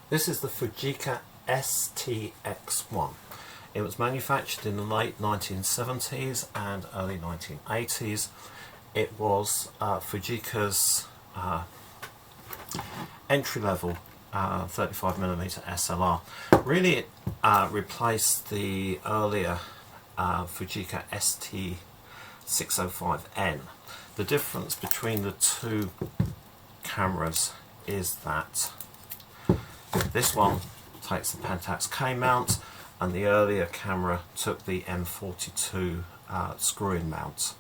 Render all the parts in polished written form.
This is the Fujica STX-1. It was manufactured in the late 1970s and early 1980s. It was Fujica's entry-level 35mm SLR. Really, it replaced the earlier Fujica STX-1. The difference between the two cameras is that this one takes the Pentax K mount and the earlier camera took the M42 screw-in mount.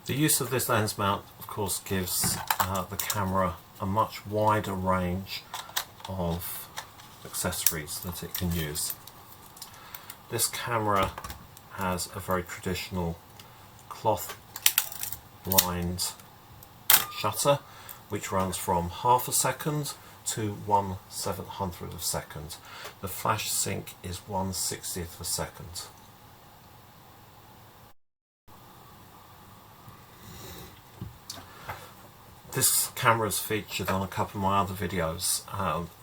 The use of this lens mount of course gives the camera a much wider range of accessories that it can use. This camera has a very traditional cloth blind shutter which runs from half a second to 1/700th of a second. The flash sync is 1/60th of a second. This camera is featured on a couple of my other videos,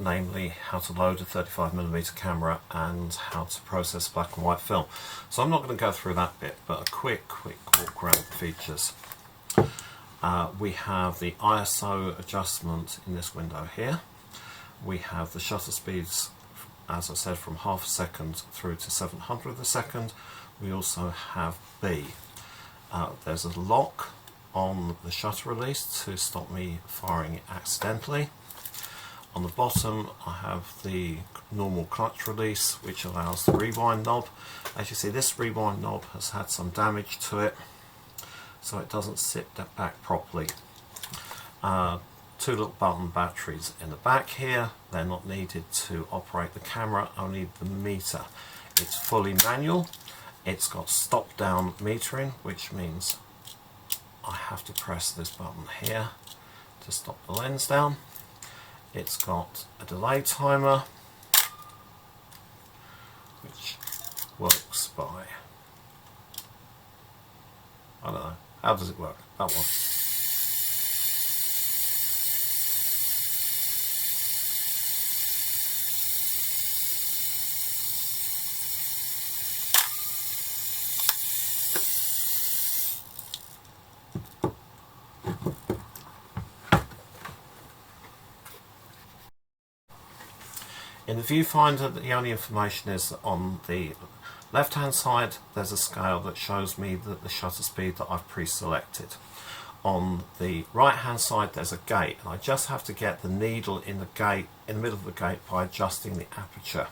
namely how to load a 35mm camera and how to process black and white film. So I'm not going to go through that bit, but a quick walk around the features. We have the ISO adjustment in this window here. We have the shutter speeds, as I said, from half a second through to 700th of a second. We also have B. There's a lock on the shutter release to stop me firing it accidentally. On the bottom I have the normal clutch release which allows the rewind knob. As you see, this rewind knob has had some damage to it, so it doesn't sit back properly. Two little button batteries in the back here. They're not needed to operate the camera, only the meter. It's fully manual. It's got stop down metering, which means I have to press this button here to stop the lens down. It's got a delay timer which works by, I don't know, how does it work? That one. In the viewfinder, the only information is that on the left hand side there's a scale that shows me the shutter speed that I've pre-selected. On the right hand side there's a gate, and I just have to get the needle in the gate, in the middle of the gate, by adjusting the aperture.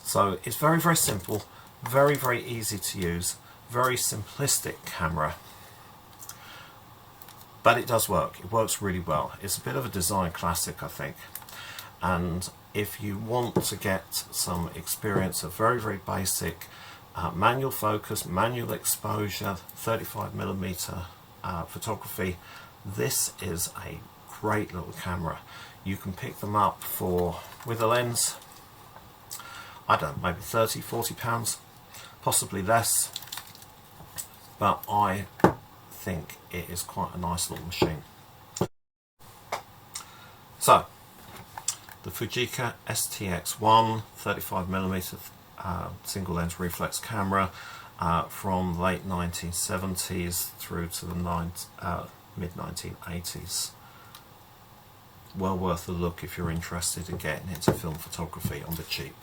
So it's very simple, very easy to use, very simplistic camera, but it does work. It works really well. It's a bit of a design classic, I think. And if you want to get some experience of very basic manual focus, manual exposure, 35mm photography, this is a great little camera. You can pick them up for, with a lens, I don't know, maybe 30-40 pounds, possibly less, but I think it is quite a nice little machine. So the Fujica STX-1 35mm single lens reflex camera from the late 1970s through to the mid 1980s. Well worth a look if you're interested in getting into film photography on the cheap.